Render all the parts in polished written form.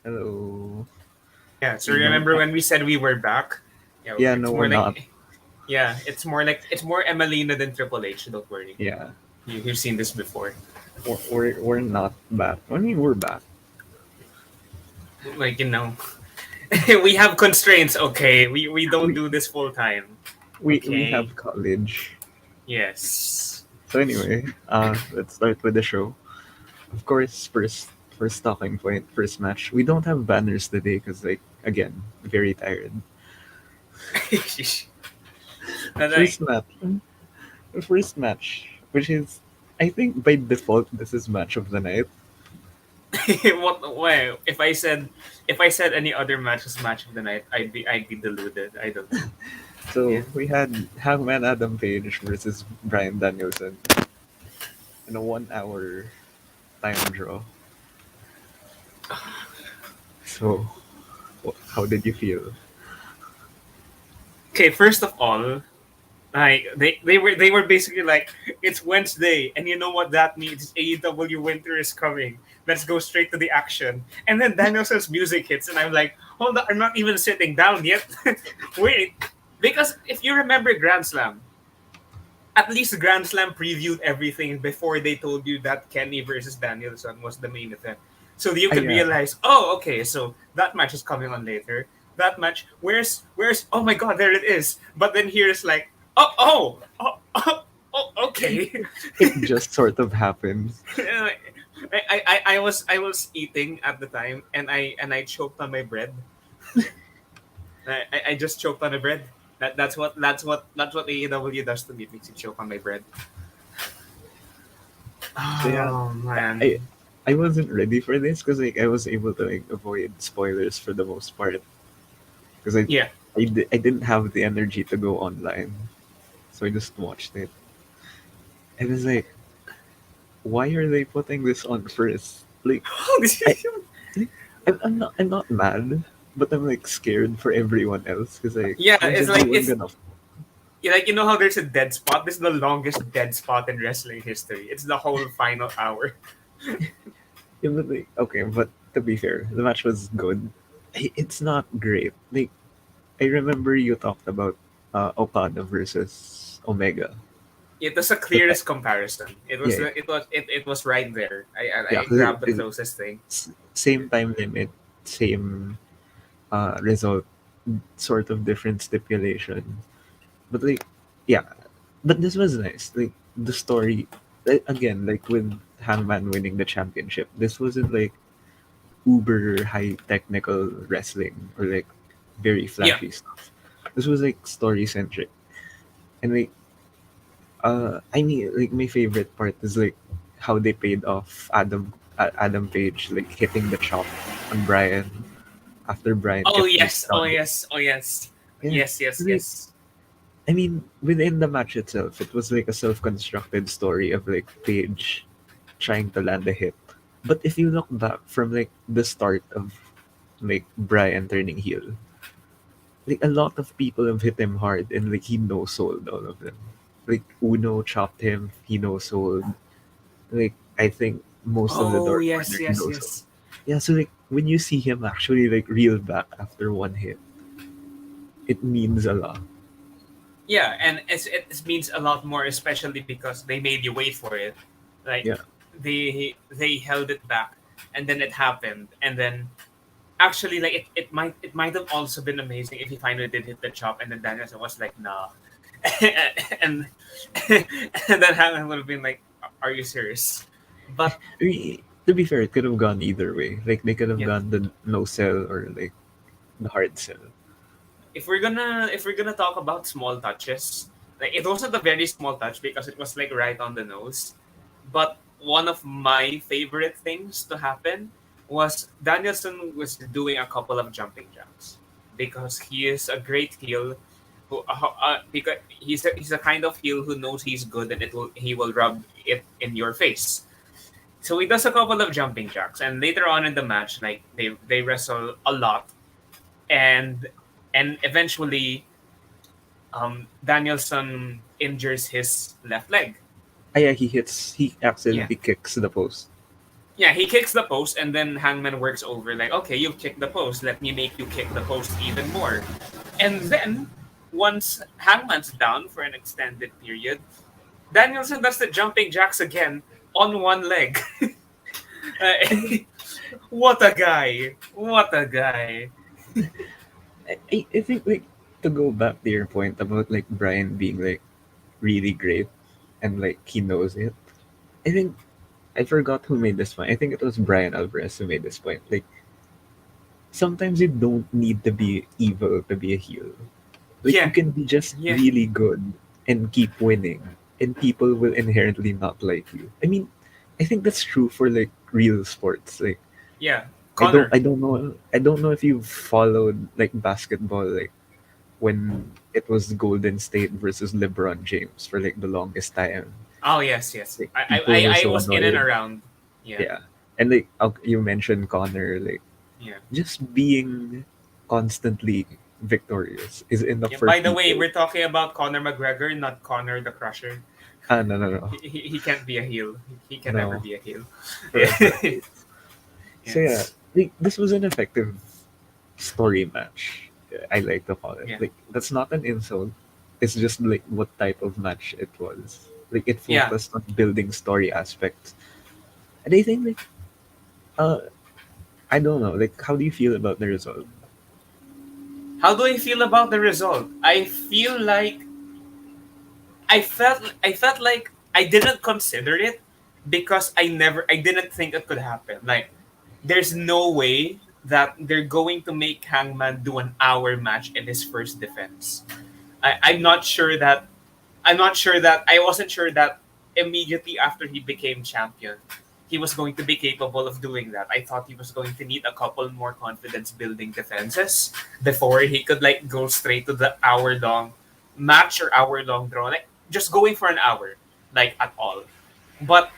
Hello. Yeah, so We don't remember have. when we said we were back? Yeah, Yeah, it's no, we're more not. like it's more Emelina than Triple H. Don't worry, Yeah, you've seen this before. we're not back. I mean, we're back. Like we have constraints. Okay, we don't We do this full time. we Okay, have college. yes. So anyway, let's start with the show. Of course, first talking point, first match. We don't have banners today because, like, again, very tired. And like, First match, first match, which is, I think by default, this is match of the night. what? Well, if I said any other match was match of the night, I'd be deluded. I don't know. So Yeah. we had Hangman Adam Page versus Brian Danielson in a 1 hour time draw. So, how did you feel? Okay, first of all, like they were basically like, it's Wednesday, and you know what that means? AEW Winter is coming. Let's go straight to the action. And then Danielson's music hits, and I'm like, hold on, I'm not even sitting down yet. Wait, because if you remember Grand Slam, at least Grand Slam previewed everything before they told you that Kenny versus Danielson was the main event. So you could Yeah, realize, oh, okay, so that match is coming on later. That match, where's oh my god, there it is. But then here's like, oh, okay. it just sort of happens. I was eating at the time, and I choked on my bread. I just choked on the bread. That's what AEW does to me. It makes you choke on my bread. So yeah, Oh I man. I wasn't ready for this because like I was able to like avoid spoilers for the most part because Yeah. I didn't have the energy to go online, so I just watched it. I was like, why are they putting this on first? Like, This I is- like, I'm not mad, but I'm like scared for everyone else because like yeah, how's it's like everyone it's gonna like how there's a dead spot. This is the longest dead spot in wrestling history. It's the whole final hour. yeah, but like, okay, but to be fair, the match was good. It's not great. Like I remember you talked about Okada versus Omega. It was the But clearest comparison. It yeah, was yeah, it was right there. I yeah. grabbed the closest thing. Same time limit, same result, sort of different stipulation. But like, yeah, but this was nice. Like the story, again, like with Hangman winning the championship, this wasn't like uber high technical wrestling or like very Yeah. flashy stuff. This was like story centric, and like I mean, like my favorite part is like how they paid off Adam Page like hitting the chop on Brian after Brian Oh kept beating yes. Oh on him. yes. Oh yes. Yeah, Yes. Yes. like Yes. I mean, within the match itself, it was like a self-constructed story of like Page trying to land a hit. But if you look back from like the start of like Brian turning heel, like a lot of people have hit him hard and like he no sold all of them. Like Uno chopped him, he no sold. Like I think most of the Oh Dark yes. Order he Yes. no sold. Yes. Yeah, so like when you see him actually like reel back after one hit, it means a lot. Yeah, and it means a lot more, especially because they made you wait for it. Like Yeah. they held it back, and then it happened, and then actually, like it might have also been amazing if he finally did hit the chop, and then Danielson was like, nah, and and then Hangman would have been like, are you serious? But I mean, to be fair, it could have gone either way. Like they could have yeah, gone the no sell or like the hard sell. if we're gonna talk about small touches, like it wasn't a very small touch because it was like right on the nose. But one of my favorite things to happen was Danielson was doing a couple of jumping jacks because he is a great heel who because he's a kind of heel who knows he's good and he will rub it in your face. So he does a couple of jumping jacks, and later on in the match, like they wrestle a lot, and eventually Danielson injures his left leg. Ah, yeah, he Yeah, accidentally kicks the post. Yeah, he kicks the post, and then Hangman works over like, okay, you've kicked the post. Let me make you kick the post even more. And then once Hangman's down for an extended period, Danielson does the jumping jacks again on one leg. I think What a guy! What a guy! I think like to go back to your point about like Brian being like really great and like he knows it. I think I forgot who made this point. I think it was Brian Alvarez who made this point. Like sometimes you don't need to be evil to be a heel. Like you Yeah, can be just yeah, really good and keep winning, and people will inherently not like you. I mean, I think that's true for like real sports. Like yeah. Connor. I don't know if you've followed like basketball, like when it was Golden State versus LeBron James for like the longest time. Oh yes, yes. Like I people were I so was in and annoyed. around. Yeah, Yeah, and like you mentioned Connor, like yeah. just being constantly victorious is enough Yeah. for By the way, people. we're talking about Conor McGregor, not Conor the Crusher. Ah, no, no, no, He can't be a heel. He can never no, be a heel. for a case. Yeah, So yeah, like this was an effective story match. I like to call it. yeah, Like that's not an insult. It's just like what type of match it was. Like it yeah. focused on building story aspects, and I think like uh I don't know, like how do you feel about the result? How do I feel about the result? I feel like I felt like I didn't consider it because I didn't think it could happen. Like there's no way that they're going to make Hangman do an hour match in his first defense. I'm not sure that I wasn't sure that immediately after he became champion, he was going to be capable of doing that. I thought he was going to need a couple more confidence building defenses before he could like go straight to the hour long match or hour long draw. Like just going for an hour, like at all. But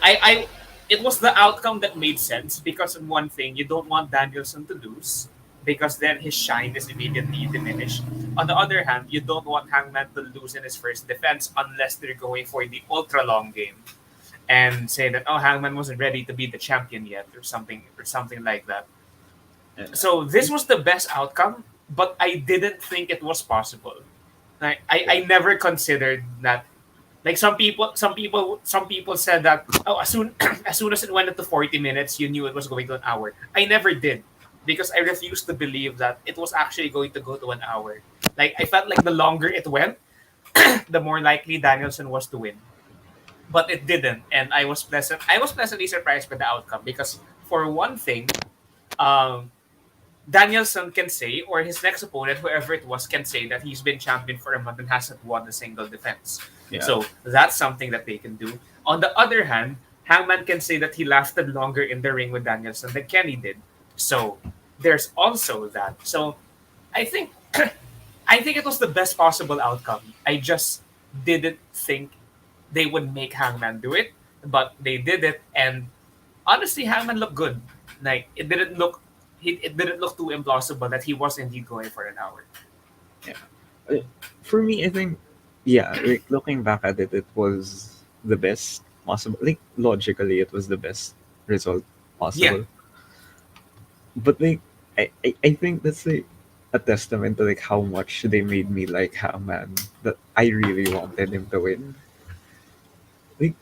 I it was the outcome that made sense because of one thing, you don't want Danielson to lose because then his shine is immediately diminished. On the other hand, you don't want Hangman to lose in his first defense unless they're going for the ultra long game and say that oh Hangman wasn't ready to be the champion yet or something like that. Uh, So this was the best outcome, but I didn't think it was possible. I yeah, never considered that like some people said that oh as soon as soon as it went into 40 minutes you knew it was going to an hour. I never did because I refused to believe that it was actually going to go to an hour. Like I felt like the longer it went, the more likely Danielson was to win. But it didn't, and I was pleasantly surprised by the outcome because for one thing, um Danielson can say, or his next opponent, whoever it was, can say that he's been champion for a month and hasn't won a single defense. yeah, So that's something that they can do. On the other hand, Hangman can say that he lasted longer in the ring with Danielson than Kenny did. So there's also that. So I think I think it was the best possible outcome. I just didn't think they would make Hangman do it, but they did it, and honestly, Hangman looked good. Like it didn't look too implausible that he was indeed going for an hour. yeah. For me, I think yeah, like looking back at it, it was the best possible. Like logically, it was the best result Yeah, possible. But like I think that's like a testament to like how much they made me like Haman that I really wanted him to win. Like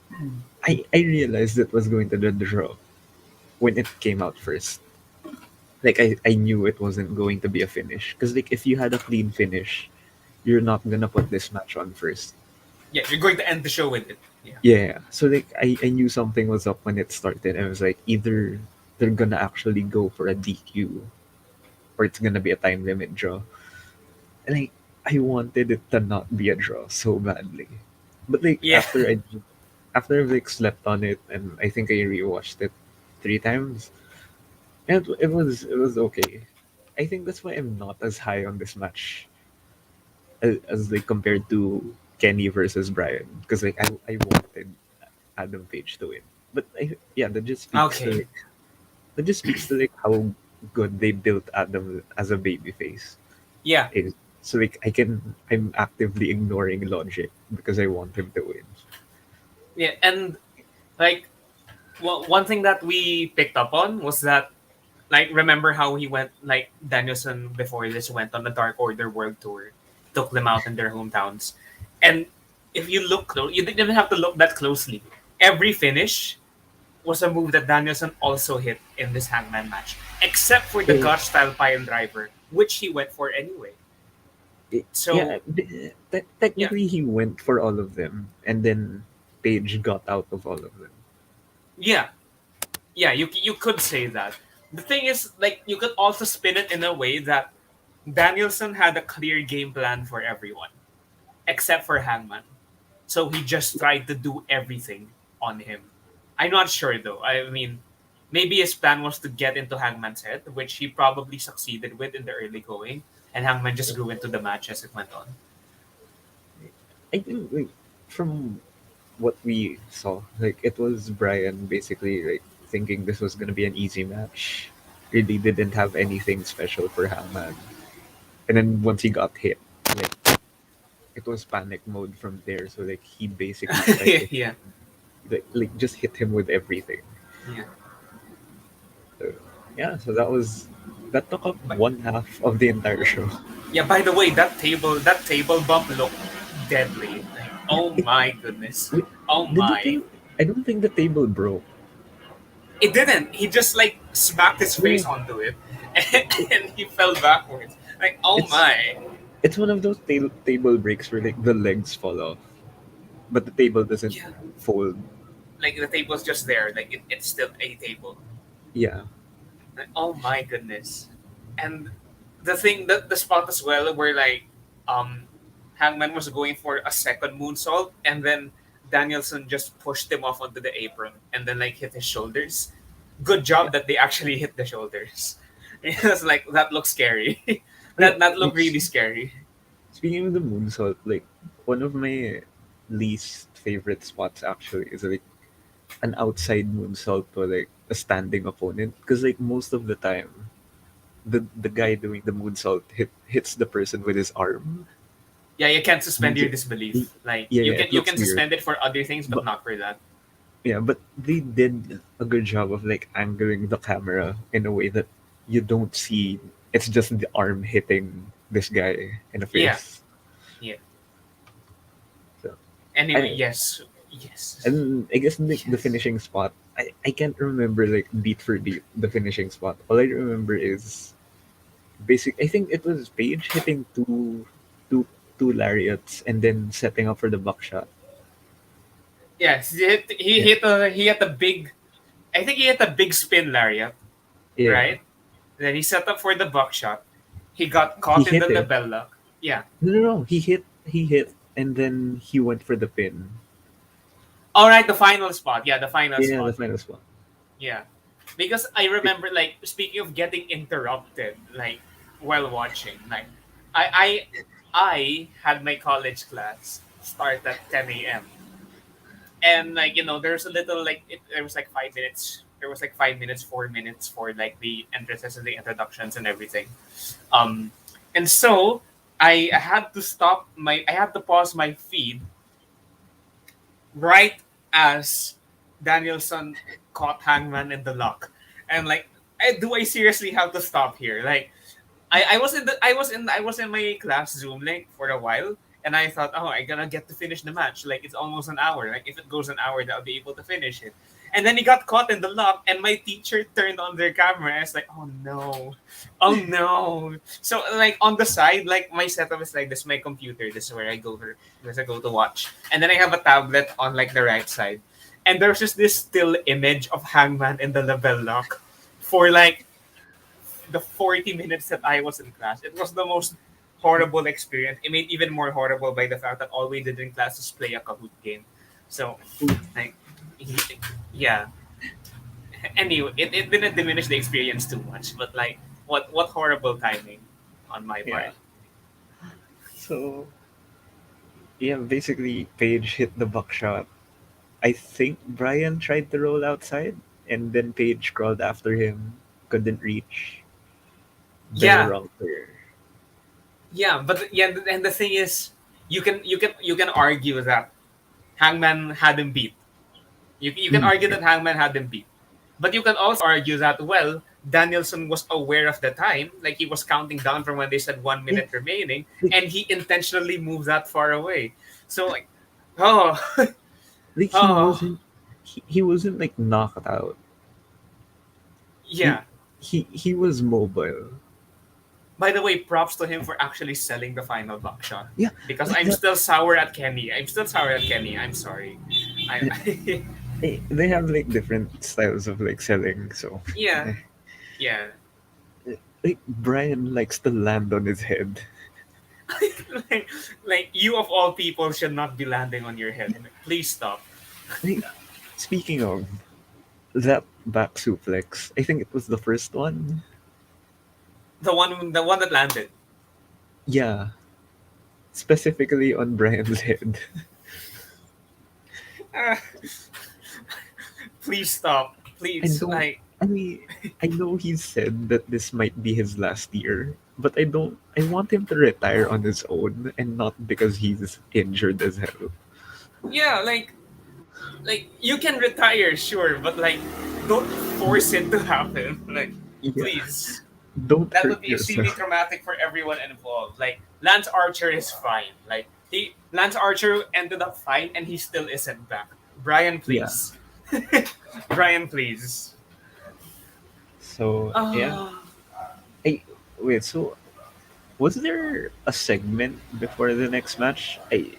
I realized it was going to the draw when it came out first. Like I knew it wasn't going to be a finish. Because like if you had a clean finish, you're not gonna put this match on first. yeah, you're going to end the show with it. Yeah, Yeah. So like I knew something was up when it started. I was like either they're gonna actually go for a DQ or it's gonna be a time limit draw. And I wanted it to not be a draw so badly. But like yeah, after I like slept on it and I think I rewatched it 3 times, and it was okay. I think that's why I'm not as high on this match as like compared to Kenny versus Brian because like I wanted Adam Page to win. But yeah, okay, that just speaks to like how good they built Adam as a babyface. yeah, Is so like I'm actively ignoring logic because I want him to win. yeah, and like Well, one thing that we picked up on was that, like, remember how he went, like, Danielson before this went on the Dark Order World Tour, took them out in their hometowns. And if you look close, you didn't even have to look that closely. Every finish was a move that Danielson also hit in this Hangman match, except for the Eh, God style pile driver, which he went for anyway. yeah, So, yeah, technically he went for all of them, and then Page got out of all of them. yeah, yeah, you could say that. The thing is, like, you could also spin it in a way that Danielson had a clear game plan for everyone, except for Hangman. So he just tried to do everything on him. I'm not sure though. I mean, maybe his plan was to get into Hangman's head, which he probably succeeded with in the early going, and Hangman just grew into the match as it went on. I think like from what we saw, like it was Brian basically like thinking this was gonna be an easy match. Really didn't have anything special for Hangman. And then once he got hit, like it was panic mode from there. So like he basically tried to Yeah, like just hit him with everything. yeah. So, yeah, so that took up But one half of the entire show. yeah, by the way, that table bump looked deadly. Like, oh It, my goodness. wait, Oh did the my. table? I don't think the table broke. It didn't. He just like smacked his Yeah, face onto it, and, it, and he fell backwards. Like, oh it's my. it's one of those table breaks where like the legs fall off, but the table doesn't Yeah, fold. like the table's just there. Like it's still a table. Yeah, Like, oh my goodness. And the thing that the spot as well where like um Hangman was going for a second moonsault and then Danielson just pushed him off onto the apron and then like hit his shoulders. Good yeah. job that they actually hit the shoulders. It was like that looks scary. Oh, yeah. That looked It's, really scary. speaking of the moonsault, like one of my least favorite spots actually is like an outside moonsault to like a standing opponent because like most of the time the guy doing the moonsault hits the person with his arm. Yeah, you can't suspend Means your it, disbelief. Like yeah, you yeah, can it you looks can weird, suspend it for other things, but but not for that. yeah, but they did a good job of like angling the camera in a way that you don't see. It's just the arm hitting this guy in the Yeah, face. yeah. So Anyway, I yes, yes, and I guess the yes. finishing spot. I can't remember like beat for beat the finishing spot. All I remember is basic. I think it was Page hitting two two lariats and then setting up for the buckshot. Yes, he Yeah, hit a big. I think he hit a big spin lariat, yeah. right? Then he set up for the buckshot. He got He caught in the hit it. label lock. Yeah. No, no, no. He hit, and then he went for the pin. All right, the final spot. Yeah, the final Yeah, the spot. final spot. Yeah, because I remember like speaking of getting interrupted, like while watching, like I I had my college class start at 10 a.m. and like there's a little like there was like 5 minutes. There was like 5 minutes, 4 minutes for like the entrances and the introductions and everything. Um, and so I had to pause my feed right as Danielson caught Hangman in the lock, and like, do I seriously have to stop here? Like, I was in my class Zoom link for a while, and I thought, oh, I'm gonna get to finish the match. Like it's almost an hour. Like if it goes an hour, then I'll be able to finish it. And then he got caught in the lock, and my teacher turned on their camera. And it's like, oh no, oh no. So like on the side, like my setup is like this. My computer, this is where I go to, this I go to watch, and then I have a tablet on like the right side, and there's just this still image of Hangman in the label lock for like the 40 minutes that I was in class. It was the most horrible experience. It made even more horrible by the fact that all we did in class was play a Kahoot game. So, like, yeah. Anyway, it didn't diminish the experience too much, but like, what horrible timing on my Yeah. part. So yeah, basically Page hit the buckshot. I think Brian tried to roll outside, and then Page crawled after him, couldn't reach. Bell Yeah, rung clear. yeah, but yeah, and the thing is, you can argue that Hangman had him beat, You can argue that Hangman had them beat. But you can also argue that, well, Danielson was aware of the time, like he was counting down from when they said 1 minute Yeah, remaining, like, and he intentionally moved that far away. So, like, oh, like oh, he wasn't like knocked out. He yeah. he was mobile. By the way, props to him for actually selling the final buckshot. Yeah, Because like I'm that. still sour at Kenny. I'm still sour at Kenny. I'm sorry. eh, I they have like different styles of like selling. So yeah, eh, yeah. like Brian likes to land on his head. like, like you of all people should not be landing on your head. Please stop. Like, speaking of that back suplex, I think it was the first one. The one that landed. Yeah, specifically on Brian's head. Ah, please stop. I Please, don't. like, I mean, I know he said that this might be his last year, but I don't. I want him to retire on his own and not because he's injured as hell. yeah, like you can retire, sure, but like, don't force it to happen. Like, Yeah, please. don't That hurt would be extremely yourself. traumatic for everyone involved. Like Lance Archer is fine. Like Lance Archer ended up fine, and he still isn't back. Brian, Yeah. please. Brian, please. So yeah. Oh, I wait. So was there a segment before the next match? they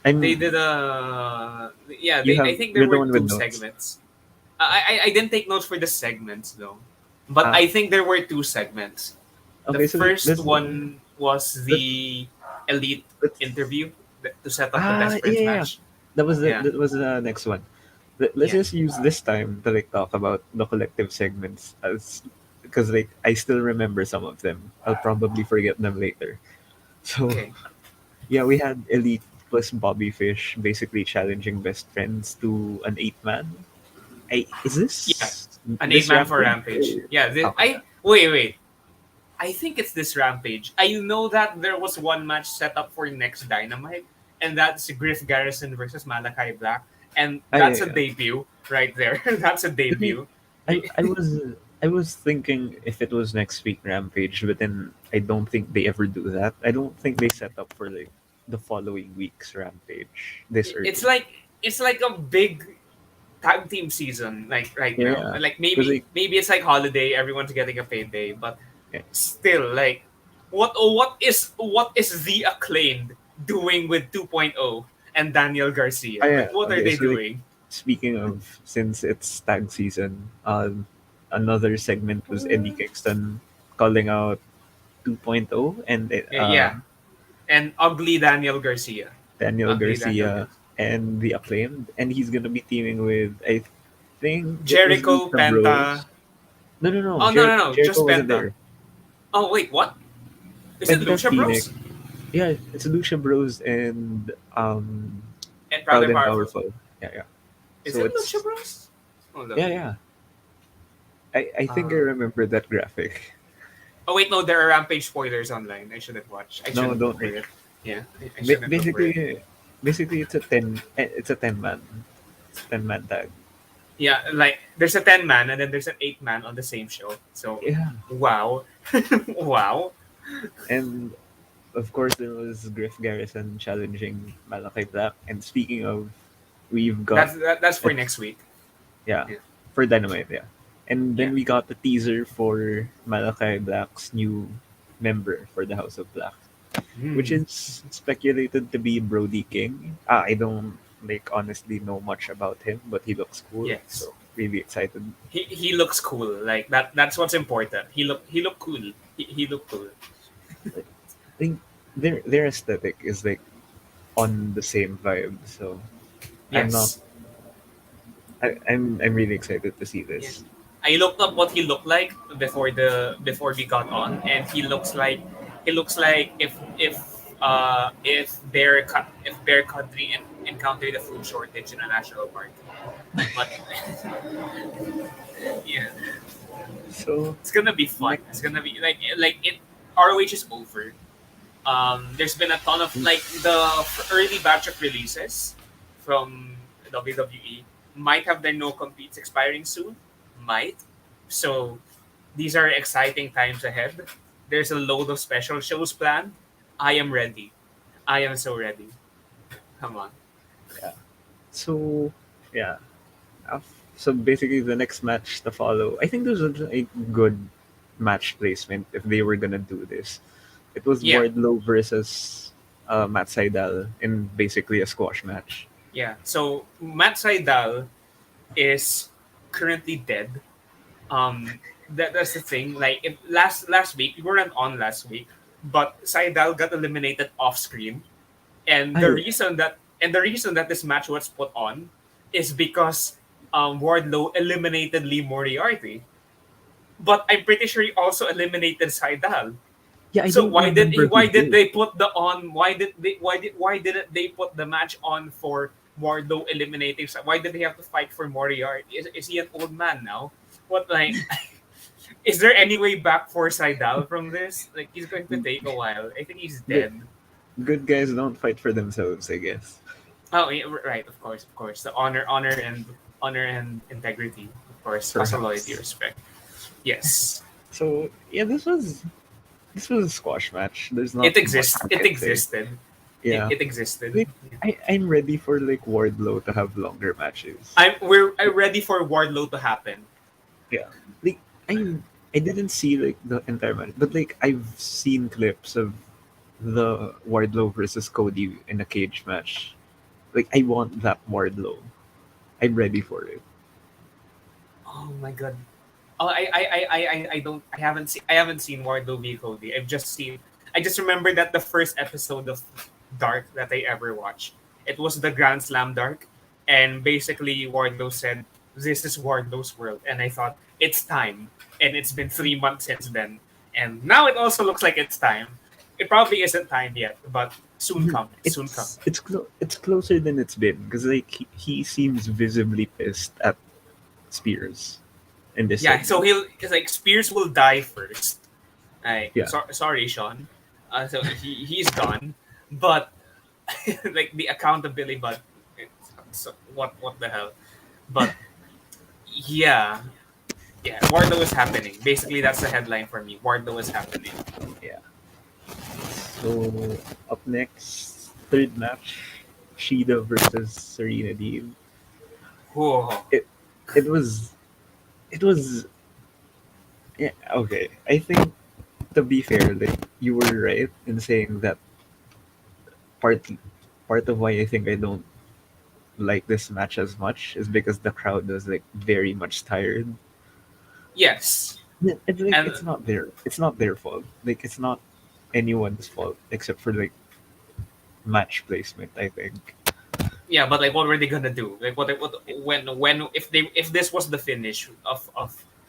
I'm did a yeah. you I have think there you're the were one with two notes. segments. I didn't take notes for the segments though, but Ah, I think there were two segments. The okay. So first this one was that the elite that's interview to set up the best yeah, friends yeah. match. Yeah, That was the next one. Let's yeah. just use this time to like talk about the collective segments as because like I still remember some of them. I'll probably forget them later. So Okay. yeah, we had Elite plus Bobby Fish basically challenging best friends to an 8 man. Is Yeah, an eight this man for Rampage? Rampage. Yeah, Okay. I wait. I think it's this Rampage. I know that there was one match set up for next Dynamite, and that's Griff Garrison versus Malachi Black, and Yeah, that's a yeah. debut right there. That's a To me, debut. I I was I was thinking if it was next week Rampage, but then I don't think they ever do that. I don't think they set up for like the following week's Rampage this It's early. like it's like a big tag team season like right Yeah, now. yeah. Like Because like maybe it's like holiday, everyone's getting a payday, but yeah, still like what is the acclaimed doing with 2.0 and Daniel Garcia? yeah. Like what are Okay, they so like doing? speaking of since it's tag season, another segment was Eddie Kingston calling out 2.0 and Yeah, and ugly Daniel Garcia. Daniel Ugly Daniel Garcia Garcia. and the acclaimed, and he's gonna be teaming with I think it was Jericho Lucha Penta. Bros. No, no, no. Oh no, Jericho just wasn't Penta. there. Oh wait, what? Is it Penta Lucha Phoenix. Bros? Yeah, it's Lucha Bros and And Proud Proud and and Powerful. Powerful. Yeah, yeah. Is So it Lucha it's Bros? Hold up. yeah, yeah. I think I Uh, remember that graphic. oh wait, no, there are Rampage spoilers online. I shouldn't watch. I No, shouldn't look don't for read. it. Yeah, I shouldn't look for it. Basically it's a 10 man. It's a 10 man tag. Yeah, like there's a 10 man and then there's an 8 man on the same show. So Yeah. wow, wow. And of course there was Griff Garrison challenging Malachi Black. And speaking of, we've got That's a for next week. yeah, Yeah, for Dynamite, yeah. And yeah. then we got the teaser for Malachi Black's new member for the House of Black, which Hmm. is speculated to be Brody King. I don't like honestly know much about him, but he looks cool, Yes, so really excited. he looks cool. Like that. That's what's important. He looked cool. He looked cool. I think their aesthetic is like on the same vibe, so I'm not. Yes. I'm really excited to see Yeah. this. I looked up what he looked like before we got on, and he looks like if their country encountered a food shortage in a national park. But yeah, So it's gonna be fun. next, It's gonna be like it. ROH is over. There's been a ton of like the early batch of releases from WWE. might have their no competes expiring soon. Might. So these are exciting times ahead. There's a load of special shows planned. I am ready. I am so ready. Come on. Yeah. So yeah. So basically, the next match to follow, I think this was a good match placement if they were gonna do this. It was Yeah, Wardlow versus Matt Sydal in basically a squash match. yeah. So Matt Seidel is currently dead. That's the thing. Like if last week we weren't on last week, but Seidel got eliminated off screen, and the I reason that this match was put on is because Wardlow eliminated Lee Moriarty, but I'm pretty sure he also eliminated Seidel. Yeah, I So don't remember who why did did. they put the on why didn't they put the match on for Wardlow eliminating why did they have to fight for Moriarty? Is he an old man now? What like is there any way back for Seidel from this? Like he's going to take a while. I think he's Good, dead. good guys don't fight for themselves, I guess. Oh yeah, right, of course. The honor and integrity, of course, muscle loyalty, Perhaps. respect. Yes. So yeah, this was a squash match. There's not much I It can say. existed. Yeah, It existed. like I'm ready for like Wardlow to have longer matches. I'm ready for Wardlow to happen. Yeah, like I I didn't see like the entire match, but like I've seen clips of the Wardlow versus Cody in a cage match. Like I want that Wardlow. I'm ready for it. Oh my god. Oh, I haven't seen Wardlow v Cody. I just remember that the first episode of Dark that I ever watched. It was the Grand Slam Dark, and basically Wardlow said, "This is Wardlow's world," and I thought it's time. And it's been 3 months since then, and now it also looks like it's time. It probably isn't time yet, but soon come. Soon come. It's closer than it's been because like he seems visibly pissed at Spears in this Yeah, so segment. it's like Spears will die first. Yeah, Sorry, Sean. So he's gone, but like the accountability, but so what the hell? But yeah, yeah, Wardlow is happening. Basically, that's the headline for me. Wardlow is happening. yeah. So up next, third match, Shida versus Serena Deeb. Whoa. It it was it was yeah okay. I think to be fair, like you were right in saying that part part of why I think I don't like this match as much is because the crowd was like very much tired. Yes, Yeah, it's like and it's not their fault. Like it's not anyone's fault except for like match placement, I think. yeah, but like, what were they gonna do? Like, what when if this was the finish of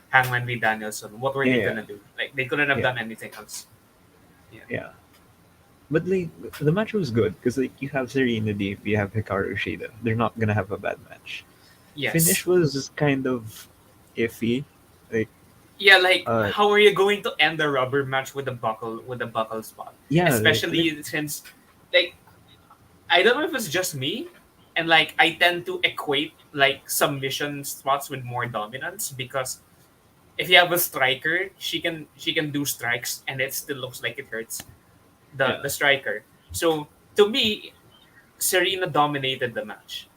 Hangman v Danielson, what were Yeah, they yeah, gonna do? Like, they couldn't have yeah, done anything else. Yeah. yeah. But like the match was good because like you have Serena Deeb, you have Hikaru Shida. They're not gonna have a bad match. Yes. Finish was kind of iffy. Like Yeah, like uh how are you going to end the rubber match with a buckle spot? yeah, like Especially since like I don't know if it's just me and like I tend to equate like submission spots with more dominance because if you have a striker, she can do strikes and it still looks like it hurts yeah. the striker. So to me, Serena dominated the match.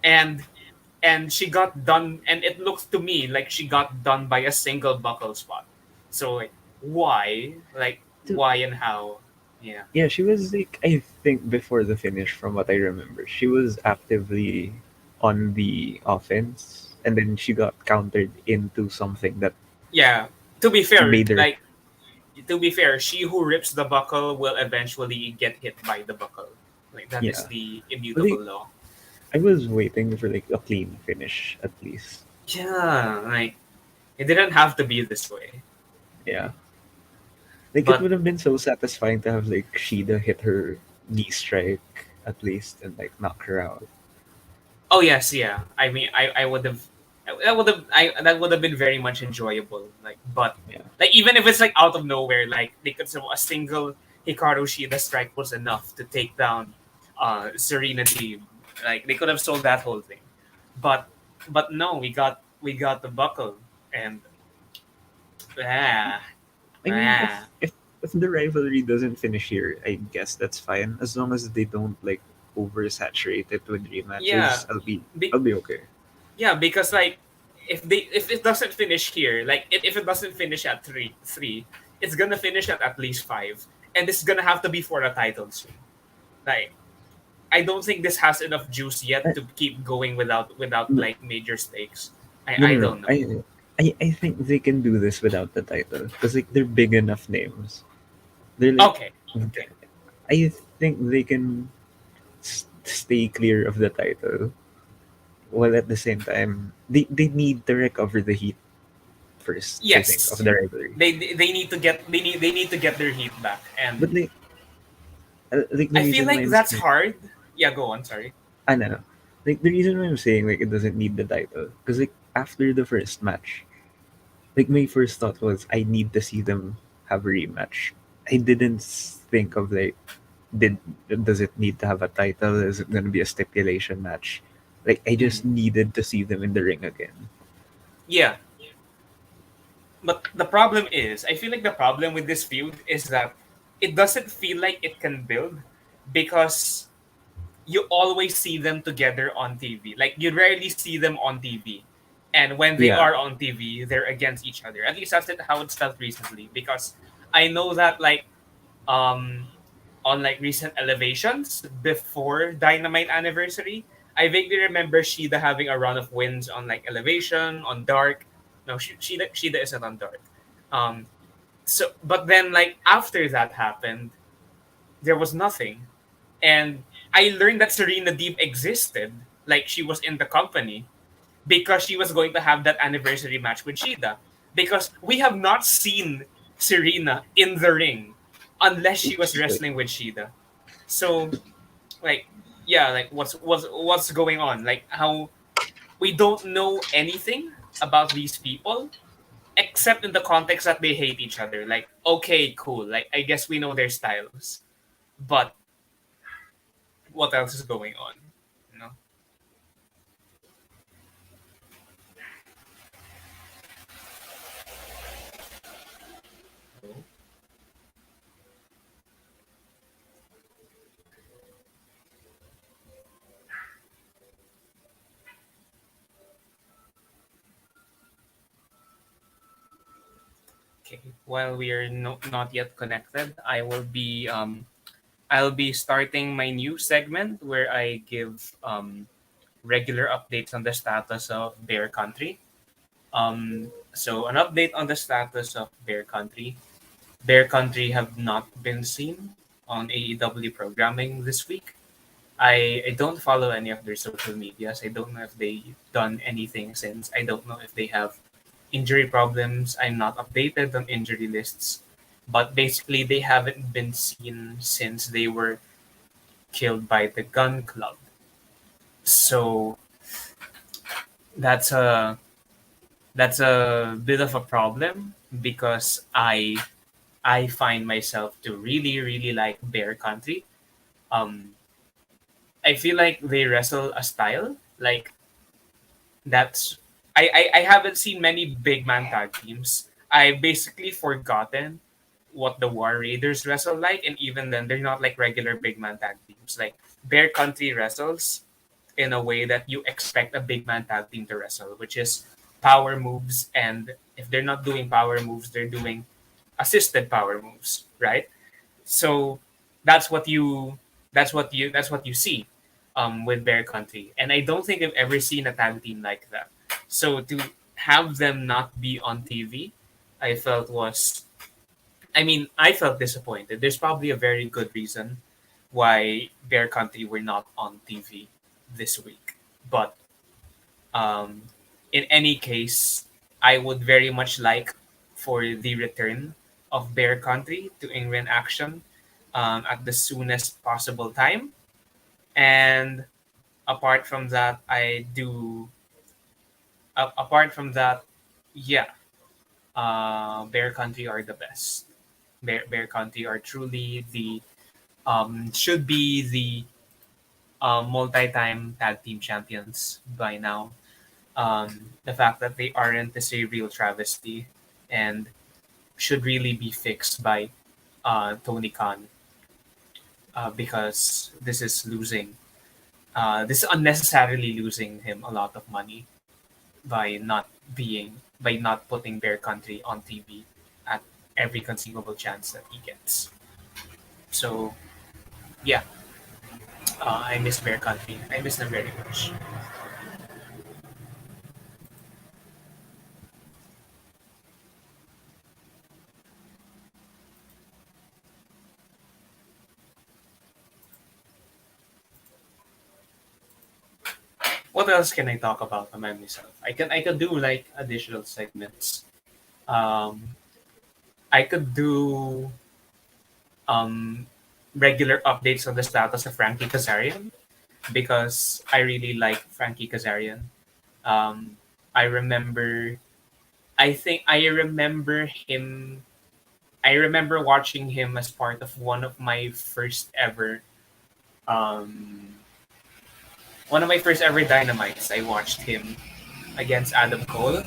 And she got done and it looks to me like she got done by a single buckle spot. So like why? Like To, why and how? Yeah. yeah, she was like I think before the finish from what I remember, she was actively on the offense and then she got countered into something that Yeah. To be fair, made her like to be fair, she who rips the buckle will eventually get hit by the buckle. Like that is yeah. the But immutable like law. I was waiting for like a clean finish at least. Yeah, like it didn't have to be this way. Yeah. Like it But would have been so satisfying to have like Shida hit her knee strike at least and like knock her out. oh yes, yeah. I mean, I would have that would have been very much enjoyable. Like, but Yeah. like even if it's like out of nowhere, like they could say a single Hikaru Shida strike was enough to take down Serena team. Like they could have sold that whole thing. but no, we got the buckle, and ah, I mean, ah. if the rivalry doesn't finish here, I guess that's fine as long as they don't like oversaturate it with Yeah, rematches. be, I'll be okay. yeah, because like if it doesn't finish here, like if it doesn't finish at three, it's gonna finish at least five, and it's gonna have to be for a title soon. Like I don't think this has enough juice yet Uh, to keep going without no, like major stakes. no, I no, no. don't know. I think they can do this without the title because like they're big enough names. They're like, Okay, okay. I think they can stay clear of the title while at the same time they need to recover the heat first. I think of Yes, the rivalry, they need to get they need to get their heat back, and but like the I feel reason why like I'm that's saying hard. Yeah, go on. Sorry. I don't know. Like the reason why I'm saying like it doesn't need the title because like after the first match, like my first thought was I need to see them have a rematch. I didn't think of like did does it need to have a title? Is it gonna be a stipulation match? Like I Mm. just needed to see them in the ring again. Yeah, but the problem is, I feel like the problem with this feud is that it doesn't feel like it can build because you always see them together on TV. Like you rarely see them on TV. And when they Yeah, are on TV, they're against each other. At least that's how it's felt recently. Because I know that like um on like recent elevations before Dynamite anniversary, I vaguely remember Shida having a run of wins on like Elevation, on Dark. No, Shida isn't on Dark. Um so but then like after that happened, there was nothing. And I learned that Serena Deeb existed, like she was in the company, because she was going to have that anniversary match with Shida. Because we have not seen Serena in the ring unless she was it's like wrestling with Shida. So like yeah, like what's going on? Like how we don't know anything about these people except in the context that they hate each other. Like okay, cool. Like I guess we know their styles, but what else is going on? You know? Okay. While we are not yet connected, I'll be starting my new segment where I give regular updates on the status of Bear Country. So an update on the status of Bear Country. Bear Country have not been seen on AEW programming this week. I don't follow any of their social medias. I don't know if they've done anything since. I don't know if they have injury problems. I'm not updated on injury lists. But basically, they haven't been seen since they were killed by the gun club. So that's a bit of a problem because I find myself to really like Bear Country. Um, I feel like they wrestle a style like that's I haven't seen many big man tag teams. I basically forgotten what the War Raiders wrestle like, and even then, they're not like regular big man tag teams. Like Bear Country wrestles in a way that you expect a big man tag team to wrestle, which is power moves, and if they're not doing power moves, they're doing assisted power moves, right? So that's what you that's what you see with Bear Country. And I don't think I've ever seen a tag team like that. So to have them not be on TV, I felt was I felt disappointed. There's probably a very good reason why Bear Country were not on TV this week. But um, in any case, I would very much like for the return of Bear Country to in-ring action at the soonest possible time. And apart from that, apart from that, yeah, Bear Country are the best. Bear Country are truly the should be the multi-time tag team champions by now. Um, the fact that they aren't is a real travesty and should really be fixed by Tony Khan, because this is losing. This is unnecessarily losing him a lot of money by not by not putting Bear Country on TV at every conceivable chance that he gets. So yeah, I miss Bear Country. I miss them very much. What else can I talk about among myself? I could do like additional segments. Um, I could do um, regular updates on the status of Frankie Kazarian because I really like Frankie Kazarian. Um, I remember, I think I remember him. I remember watching him as part of um, one of my first ever Dynamites. I watched him against Adam Cole,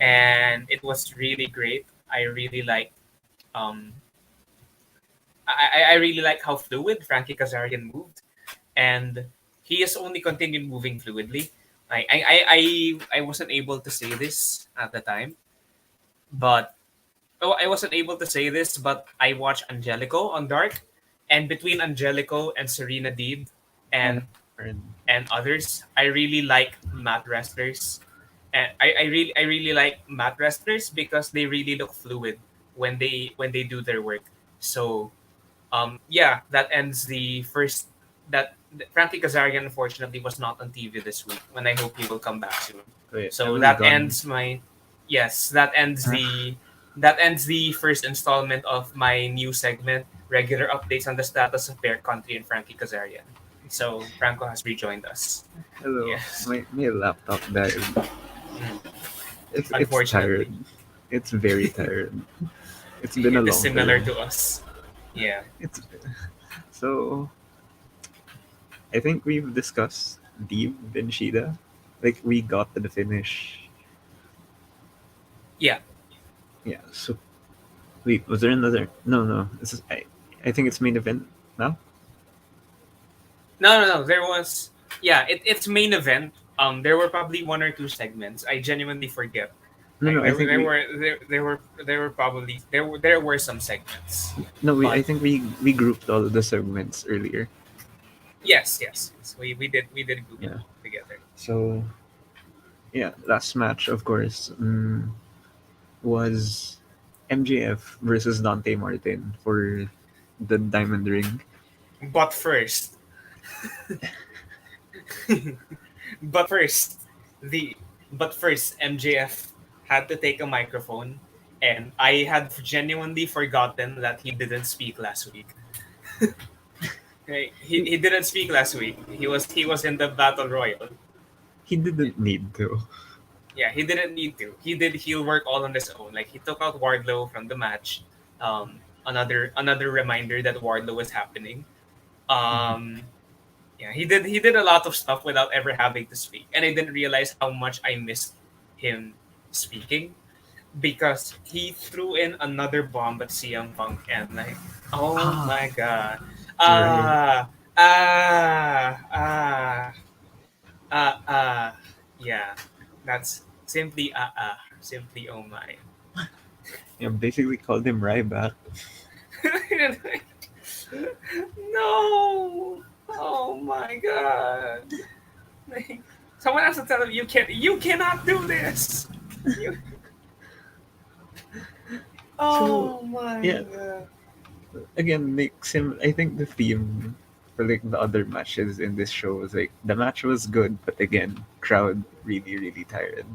and it was really great. I really like um, I really like how fluid Frankie Kazarian moved, and he has only continued moving fluidly. I wasn't able to say this at the time, but oh, I wasn't able to say this, but I watched Angelico on Dark, and between Angelico and Serena Deeb, I and heard. others, I really like mat wrestlers, and I really like mat wrestlers because they really look fluid when they do their work. So yeah, that ends the first that Frankie Kazarian unfortunately was not on TV this week. When I hope he will come back soon. Wait, I So was that gone. ends my yes, Ah, that ends the first installment of my new segment, regular updates on the status of Bear Country and Frankie Kazarian. So Franco has rejoined us. hello. Yes. My laptop died. Mm. It's tired. Unfortunately. It's very tired. It's been a It is long similar day. to us. Yeah. It's so I think we've discussed Deeb and Shida. Like we got to the finish. Yeah. Yeah. So wait, was there another? No, no. I think it's main event now. No. There was yeah. It's main event. There were probably one or two segments. I genuinely forget. No, Like no. I think we there were probably there were some segments, no. We but I think we grouped all of the segments earlier. yes. We did group them Yeah. together. So yeah, last match, of course, was MJF versus Dante Martin for the Diamond Ring. But first, but first, the but first MJF had to take a microphone, and I had genuinely forgotten that he didn't speak last week. Okay, He, he didn't speak last week. He was in the battle royal. he didn't need to. Yeah, he didn't need to. He did heel work all on his own. Like he took out Wardlow from the match. Another reminder that Wardlow was happening. Um, yeah, he did a lot of stuff without ever having to speak, and I didn't realize how much I missed him speaking because he threw in another bomb at CM Punk, and like, oh Ah, my god, right. ah ah ah ah, yeah, that's simply simply oh my. Yeah, basically called him Ryback. No, oh my god. Like, someone has to tell him you cannot do this. You, So oh my yeah, god. again, like I think the theme for like the other matches in this show was like the match was good, but again, crowd really tired.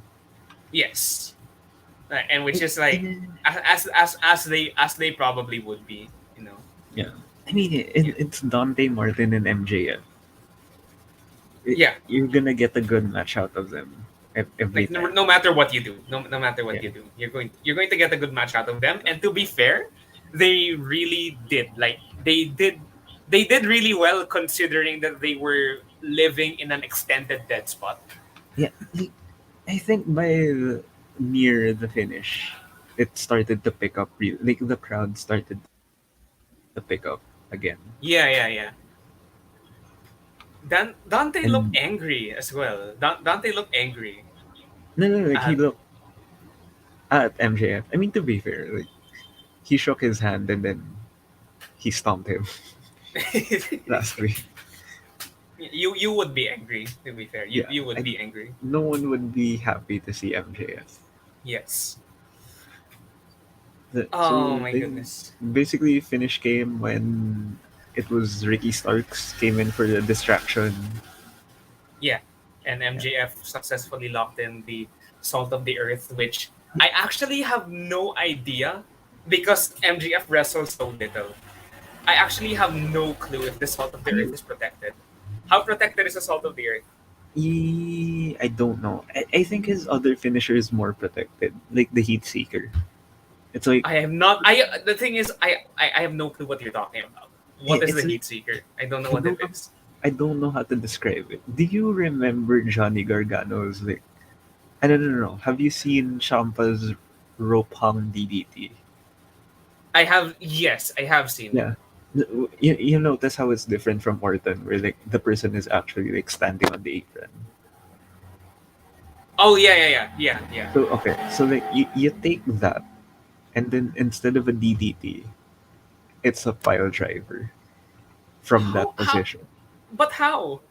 Yes. And which Like, is like as they probably would be, you know. yeah, I mean Yeah. it's Dante Martin and MJF. Yeah. You're gonna get a good match out of them every Like time. no matter what you do, no matter what Yeah, you do, you're going to get a good match out of them. And to be fair, they really did. Like they did they did really well considering that they were living in an extended dead spot. Yeah, like, I think near the finish, it started to pick up. Like the crowd started to pick up again, Yeah, yeah, yeah. Dante looked and angry as well. Dante looked angry. no, no, like he Uh, looked at MJF. I mean, to be fair, like he shook his hand and then he stomped him last week. you would be angry. To be fair, Yeah, you would and be angry. no one would be happy to see MJF. Yes. Oh So my they goodness. basically finished game when it was Ricky Starks came in for the distraction. Yeah, and Yeah. MJF successfully locked in the Salt of the Earth, which I actually have no idea because MJF wrestles so little. I actually have no clue if the Salt of the Earth I, is protected. How protected is the Salt of the Earth? I don't know. I think his other finisher is more protected, like the Heat Seeker. It's like I am not. I The thing is, I have no clue what you're talking about. What is the it's like Heat Seeker? I don't know I what it don't know is. I don't know how to describe it. Do you remember Johnny Gargano's like I don't know. Have you seen Champa's rope hung DDT? I have, yes, I have seen it. Yeah. You notice how it's different from Orton, where like the person is actually like standing on the apron. Oh yeah, yeah, yeah, yeah, yeah. So okay, so like you take that, and then instead of a DDT, it's a pile driver from that How? position. But how?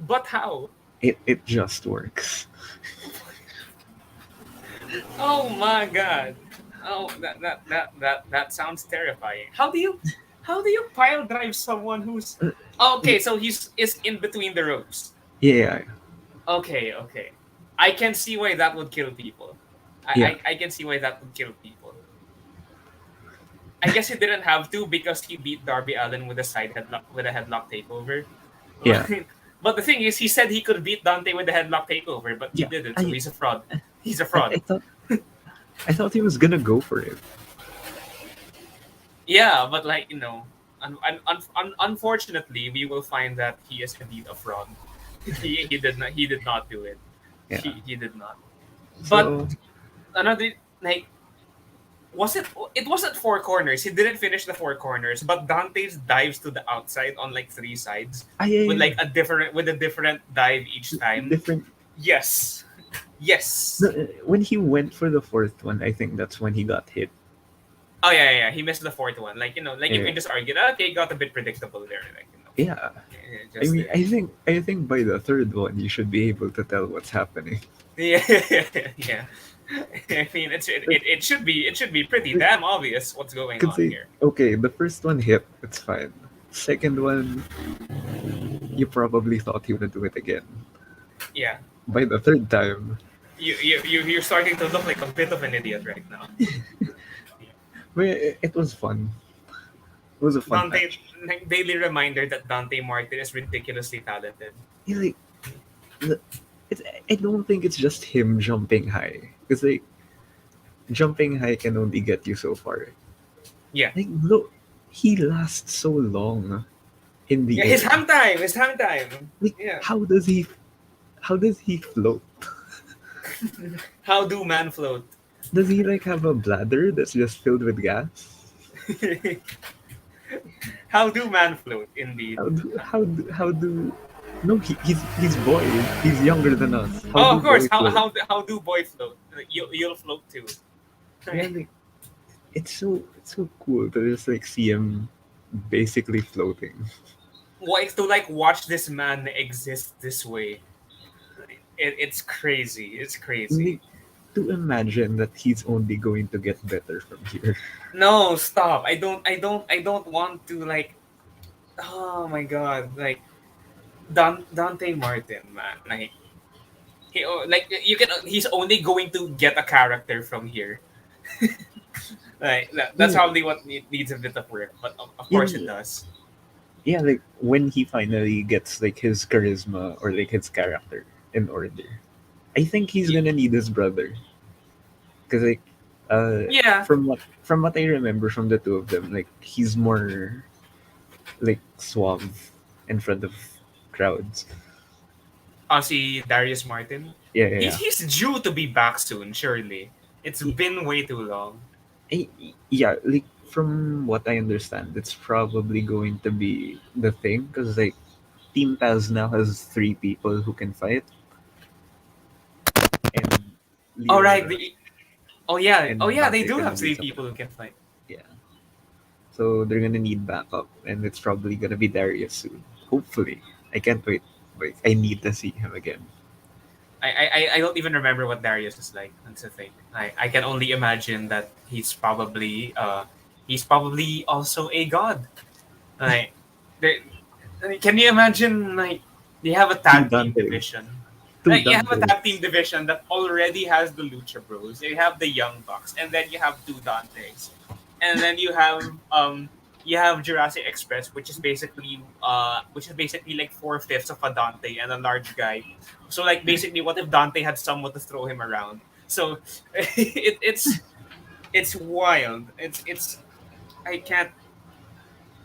But how? It just works. Oh my god. Oh, that sounds terrifying. How do you pile drive someone who's oh, Y- okay, so he's is in between the ropes. Yeah, Okay, okay. I can see why that would kill people. yeah, I can see why that would kill people. I guess he didn't have to because he beat Darby Allin with a side headlock with a headlock takeover. yeah, But the thing is, he said he could beat Dante with the headlock takeover, but he yeah. didn't. So I he's a fraud. He's a I, fraud. I thought I thought he was gonna go for it. Yeah, but like unfortunately, we will find that he is indeed a fraud. He did not do it. Yeah. He did not. But So another like was it? It wasn't four corners. He didn't finish the four corners, but Dante's dives to the outside on like three sides yeah, with yeah, like a different dive each time. different. Yes, yes. No, when he went for the fourth one, I think that's when he got hit. Oh yeah, yeah, yeah. He missed the fourth one. Like like you Yeah, can just argue, okay, got a bit predictable there. yeah. I Just mean, I think by the third one, you should be able to tell what's happening. yeah, yeah. I mean, Like, it should be pretty damn obvious what's going could on say, here. okay, the first one hit, it's fine. Second one, you probably thought he would do it again. Yeah, By the third time, you're starting to look like a bit of an idiot right now. well, it was fun. It was a fun Dante, match. like, daily reminder that Dante Martin is ridiculously talented. Yeah, like, the- it's, I don't think it's just him jumping high. Because, like, jumping high can only get you so far. Yeah, Like, look, he lasts so long in the yeah. His air. hang time, his hang time. Like, Yeah. how does he float? How do man float? Does he, like, have a bladder that's just filled with gas? How do man float? Indeed. How do no he's boy, he's younger than us. How Oh, do of course. boy float? How do boy float? Like, you'll float too. Yeah, like, it's so cool to just like see him basically floating. What to like watch this man exist this way? It's crazy. It's crazy. Like, to imagine that he's only going to get better from here. No, stop. I don't want to like. Oh my god, like Dante Martin, man. Like you can. He's only going to get a character from here. That's Yeah, probably what needs a bit of work, but of yeah, course it does. yeah. Like when he finally gets like his charisma or like his character in order, I think he's Y- gonna need his brother because like Yeah, from what I remember from the two of them, like he's more like suave in front of crowds. See Darius Martin. Yeah, yeah, He's yeah. he's due to be back soon, surely. It's Y- been way too long. Yeah, like from what I understand, it's probably going to be the thing because like Team Taz now has three people who can fight, and All right. Lio Oh and yeah, they Dante do can have be three something. people who can fight. Yeah, so they're gonna need backup, and it's probably gonna be Darius soon. Hopefully, I can't wait. Like I need to see him again. I don't even remember what Darius is like. That's the thing. I can only imagine that he's probably also a god. Like, there, can you imagine like they have a Two tag team Dantes, division? two Like you have a tag team Dantes. division that already has the Lucha Bros. You have the Young Bucks, and then you have two Dantes, and then you have Jurassic Express, which is basically like 4/5 of a Dante and a large guy. So like basically, what if Dante had someone to throw him around? So it's wild. It's I can't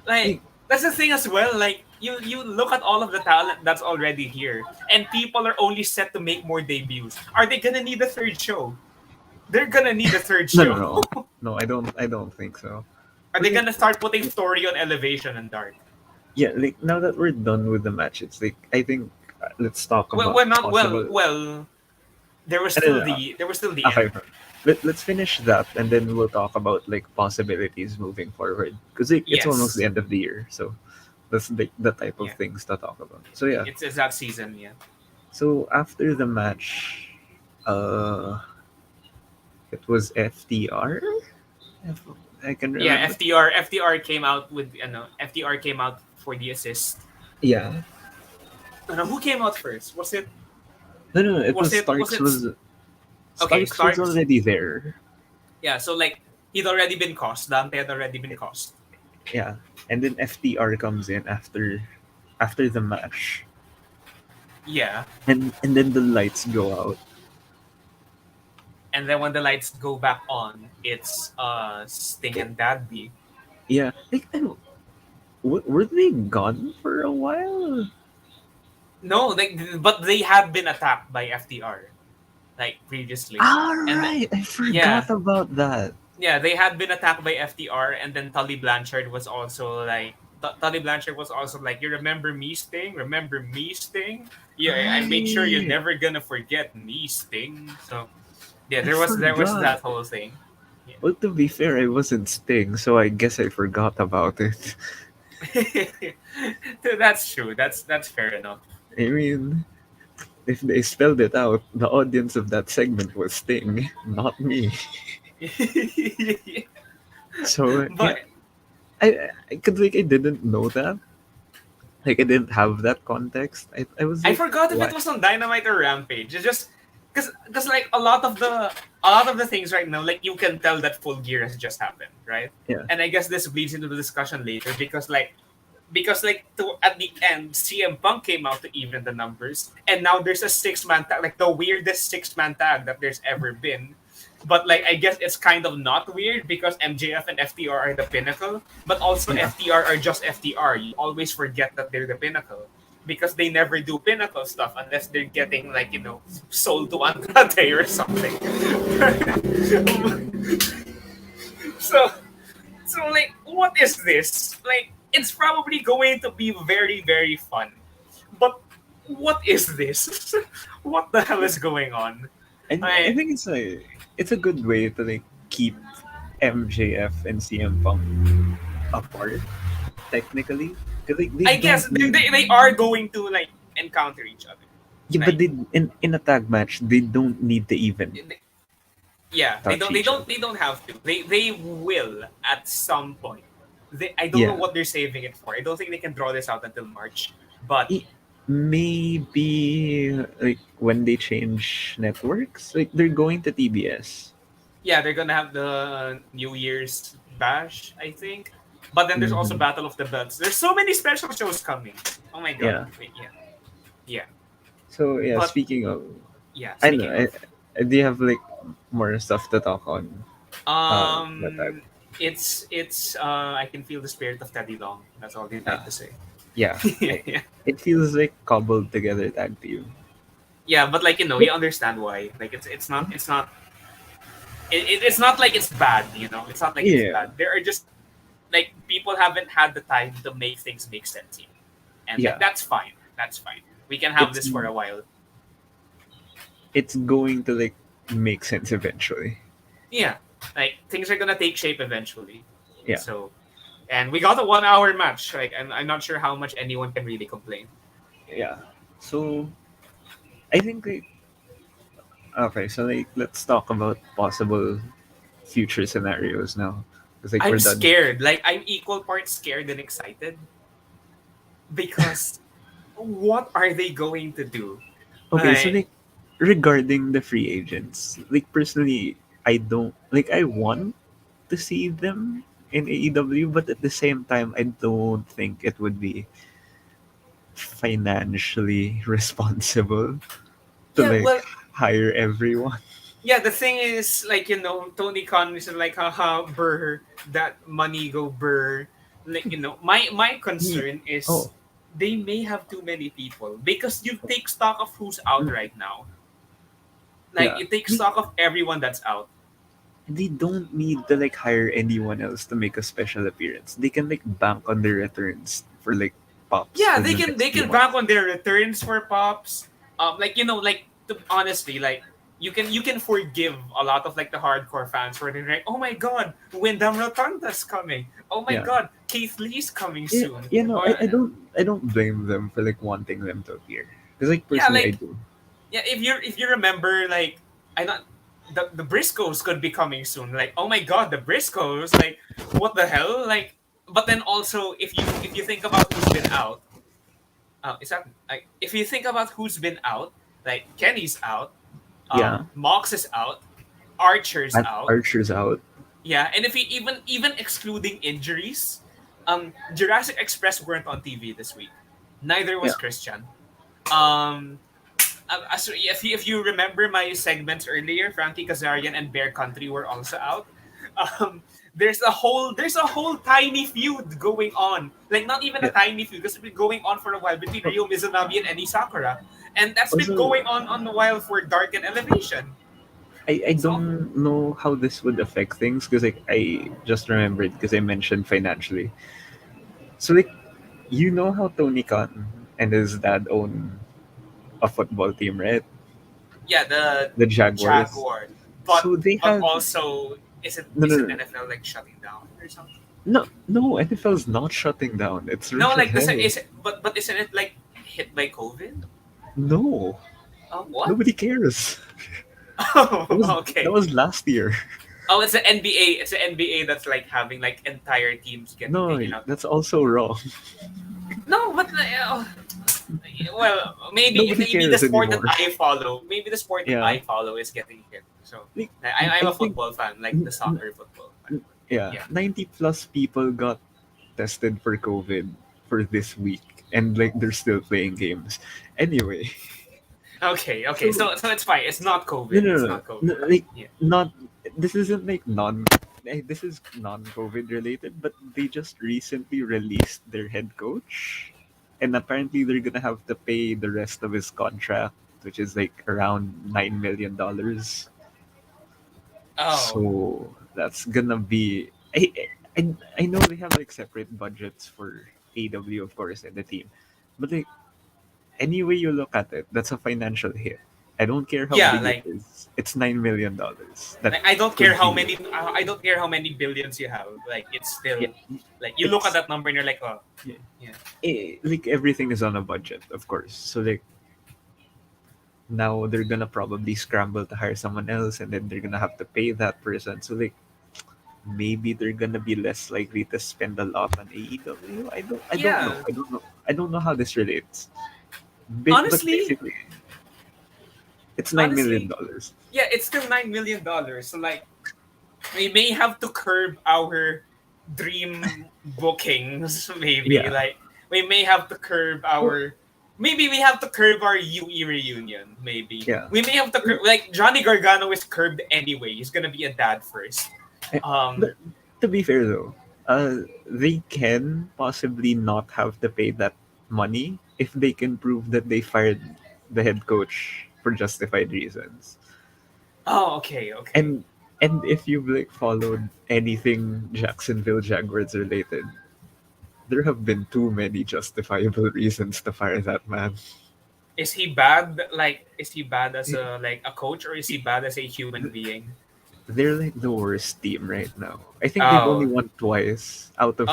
like Like that's the thing as well. Like you look at all of the talent that's already here, and people are only set to make more debuts. Are they gonna need a third show? They're gonna need a third no, no, show. no, no. I don't think so. Are Cause they like gonna start putting Tori on Elevation and Dark? yeah, like now that we're done with the match, it's like I think let's talk Well, about well, not well. possible. Well, No, no, no. there was still the Okay, end. let's finish that, and then we'll talk about like possibilities moving forward. Because like, it's almost the Yes, end of the year, so that's the type of yeah, things to talk about. So yeah, it's that season. Yeah, so after the match, uh, it was FTR. If I can yeah. remember. FTR came out with FTR came out for the assist. Yeah, Who came out first? no, no, no, it was Was Starks it was okay? Starks was Starks. already there. Yeah, so like he'd already been cost. Dante had already been cost. Yeah, and then FTR comes in after the match, Yeah, and then the lights go out. and then when the lights go back on, it's Sting and Dadby. Yeah, like I don't, were they gone for a while? No, but they had been attacked by FTR like previously, All and right, I yeah, forgot about that. yeah, they had been attacked by FTR, and then Tully Blanchard was also like. Tully Blanchard was also like, "You remember me, Sting? Remember me, Sting? Yeah, I made sure you're Right, never gonna forget me, Sting." So yeah, I there was forgot. that whole thing. Yeah. Well, to be fair, I wasn't Sting, so I guess I forgot about it. That's true. That's fair enough. I mean, if they spelled it out, the audience of that segment was Sting, not me. So But yeah, I could like I didn't know that. Like I didn't have that context. I was I like, forgot if it what? was on Dynamite or Rampage. It's just because like a lot of the things right now, like you can tell that Full Gear has just happened, right? Yeah, And I guess this bleeds into the discussion later because at the end CM Punk came out to even the numbers, and now there's a 6-man tag, like the weirdest 6-man tag that there's ever been. But like I guess it's kind of not weird because MJF and FTR are the pinnacle, but also yeah. FTR are just FTR. You always forget that they're the pinnacle because they never do pinnacle stuff unless they're getting like sold to Andrade or something. so like what is this? Like it's probably going to be very very fun. But what is this? What the hell is going on? I I think it's a good way to like keep MJF and CM Punk apart technically because like they I don't guess need. they are going to like encounter each other. Yeah, but Like they in a tag match they don't need to even they- yeah, they touch don't they each don't other. they don't have to. They will at some point. I don't know Yeah, what they're saving it for. I don't think they can draw this out until March. But I- maybe like when they change networks, like they're going to TBS. yeah, they're gonna have the New Year's bash, I think. But then there's also Hmm. Battle of the Belts. There's so many special shows coming. Oh my god. Yeah. Wait, yeah. Yeah. So yeah, But speaking of, yeah, I know speaking of I do you have like more stuff to talk on that tag? I can feel the spirit of Teddy Long. That's all I'd Yeah, like to say. yeah. Yeah. It feels like cobbled together tag team. Yeah, but like But you understand why. Like it's not like it's bad. It's not like it's yeah, bad. There are just like people haven't had the time to make things make sense yet, and like yeah. that's fine. That's fine. We can have It's this for a while. it's going to like make sense eventually. Yeah, like things are gonna take shape eventually. Yeah, So, and we got a 1 hour match. Like, and I'm not sure how much anyone can really complain. yeah. So I think like okay, so like let's talk about possible future scenarios now. Because like I'm we're done. scared. Like I'm equal parts scared and excited because what are they going to do? Okay, so Like, like regarding the free agents, like personally, I don't like I want to see them in AEW, but at the same time, I don't think it would be financially responsible to yeah, like well, hire everyone. yeah. The thing is, like Tony Khan is like, haha, burr, that money go burr. Like my Ye- concern is Oh, they may have too many people because you take stock of who's out mm, right now. Like yeah. you take stock of everyone that's out. They don't need to like hire anyone else to make a special appearance. They can like bank on their returns for like pops Yeah, for they the can next they few can bank months. on their returns for pops. Like like honestly, like you can forgive a lot of like the hardcore fans for they're like, oh my god, Wyndham Rotunda's coming. Oh my Yeah. god, Keith Lee's coming Yeah, soon. you know, Or I don't blame them for like wanting them to appear. Because like yeah, personally I like do. yeah, if you remember, like I not the Briscoes could be coming soon. Like oh my god, the Briscoes, like what the hell, like. But then also, if you think about who's been out, is that like if you think about who's been out, like Kenny's out, Yeah. Mox is out, Archer's And out, Archer's out. yeah, and if you even excluding injuries, Jurassic Express weren't on TV this week. Neither Yeah. was Christian. Um, so if you remember my segments earlier, Frankie Kazarian and Bear Country were also out. Um, there's a whole tiny feud going on. Like not even a Yeah. tiny feud because it's been going on for a while between Oh, Ryo Mizunami and Emi Sakura, and that's been also, going on a while for Dark and Elevation. I So don't know how this would affect things because like I just remembered because I mentioned financially. So like you know how Tony Khan and his dad own a football team, right? yeah, the The Jaguars. Jaguar, but So they but have also isn't no no isn't no NFL like shutting down or something? no NFL's not shutting down. It's No, rich as like this hell. is but isn't it like hit by COVID? No, What? nobody cares. That was Oh, that okay. was last year. Oh, it's the NBA. It's the NBA that's like having like entire teams getting No, taken out. that's also wrong. No, but well, Nobody maybe the cares sport that anymore. I follow, maybe the sport that Yeah, I follow is getting hit. So like I'm I a think football fan, like n- the n- soccer football fan. yeah, Yeah. 90 plus people got tested for COVID for this week, and like they're still playing games. Anyway, Okay. Okay. so So it's fine. It's not no, COVID. no, It's no, not COVID. no, like Yeah. not. This isn't like non. This is non-COVID related, but they just recently released their head coach, and apparently they're gonna have to pay the rest of his contract, which is like around $9 million. Oh. So that's gonna be. I know they have like separate budgets for AW, of course, and the team, but like any way you look at it, that's a financial hit. I don't care how Yeah. big it is. It's $9 million. That Like I don't care could how be many I don't care how many billions you have. Like it's yeah. still like you look at It's that number and you're like, oh, yeah, yeah. like everything is on a budget, of course. So like now they're gonna probably scramble to hire someone else, and then they're gonna have to pay that person. So like maybe they're gonna be less likely to spend a lot on AEW. I don't know. Yeah. I don't know how this relates. But Honestly, basically, it's $9 million honestly, dollars. yeah, it's still $9 million. So like we may have to curb our dream bookings. Maybe Yeah. like we may have to curb Well, our. Maybe we have to curb our UE reunion. Maybe yeah. we may have to like Johnny Gargano is curbed anyway. He's gonna be a dad first. Eh, Um, But to be fair though, they can possibly not have to pay that money if they can prove that they fired the head coach for justified reasons. Oh, okay, okay. And if you've like followed anything Jacksonville Jaguars related, there have been too many justifiable reasons to fire that man. Is he bad? Like, is he bad as a coach, or is he bad as a human being? They're like the worst team right now. I think they've only Oh, won twice oh. out of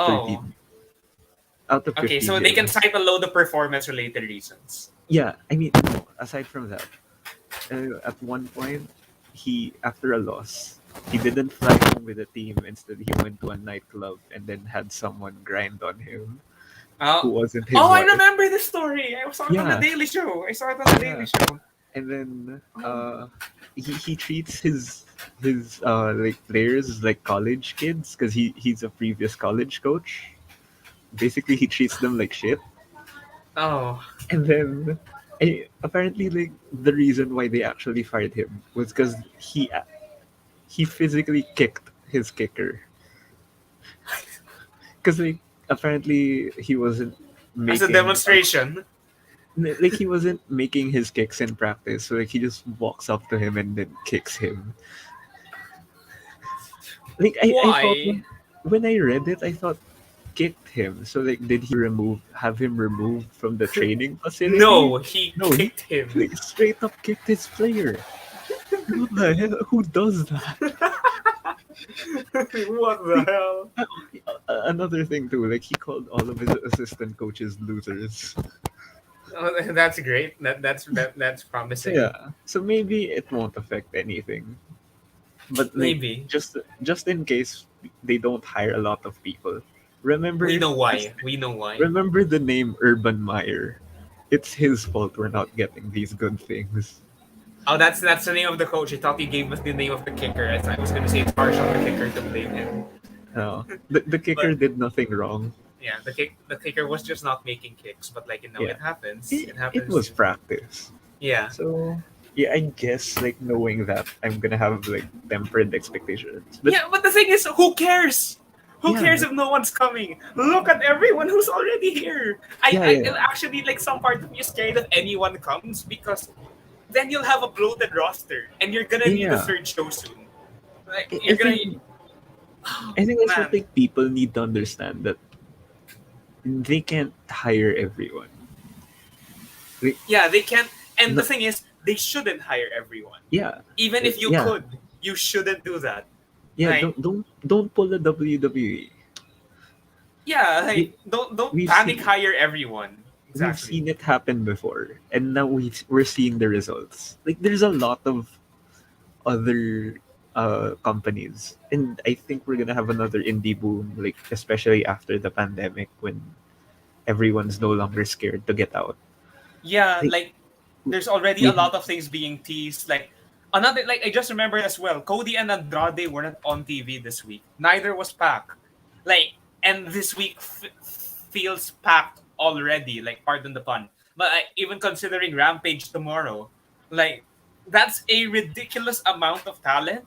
Okay, 15 so they can games. cite a load of performance-related reasons. Yeah, I mean, no, aside from that, at one point, he after a loss, he didn't fly home with the team. Instead, he went to a nightclub and then had someone grind on him Oh, who wasn't his oh, I wife. remember this story. I saw it on the Yeah, Daily Show. I saw it on the yeah. Daily Show. And then Oh, he treats his like players like college kids because he's a previous college coach. Basically, he treats them like shit. oh. And then apparently, like the reason why they actually fired him was because he physically kicked his kicker because like apparently he wasn't As a making demonstration. like he wasn't making his kicks in practice, so like he just walks up to him and then kicks him. Like I thought Why? when I read it, I thought kicked him. So like, did he have him removed from the training facility? No, he No, he kicked him. like straight up kicked his player. What the hell? Who does that? What the Like, hell? another thing too, like he called all of his assistant coaches losers. Oh, that's great. That's promising. Yeah, so maybe it won't affect anything. But like, Maybe. just in case they don't hire a lot of people, remember We know just why. We know why. remember the name Urban Meyer. It's his fault we're not getting these good things. Oh, that's the name of the coach. I thought you gave us the name of the kicker. I was gonna say it's harsh on the kicker to blame him. No, the kicker But did nothing wrong. yeah, the kicker was just not making kicks. But like, Yeah, it happens. It it happens was too. practice. Yeah. So yeah, I guess like knowing that I'm gonna have like tempered expectations. But Yeah, but the thing is, who cares? Who yeah, cares if no one's coming? Look at everyone who's already here. yeah, I yeah, actually, like, some part of me is scared that anyone comes, because then you'll have a bloated roster and you're gonna need a yeah. third show soon. Like, I, I you're gonna, think oh, I think that's what man. like people need to understand that they can't hire everyone. Like, Yeah, they can't. And the no, thing is, they shouldn't hire everyone. yeah, Even if you yeah, could, you shouldn't do that. yeah. Like, Don't pull a WWE. yeah, like, We, don't we've panic seen hire everyone. we've Exactly. seen it happen before, and now we're seeing the results. Like there's a lot of other companies, and I think we're gonna have another indie boom, like especially after the pandemic when everyone's no longer scared to get out. Yeah, Like like, there's already a we lot of things being teased. Like, another, like, I just remembered as well, Cody and Andrade were not on TV this week. Neither was Pac. Like, and this week feels packed already. Like, pardon the pun. But even considering Rampage tomorrow, like, that's a ridiculous amount of talent.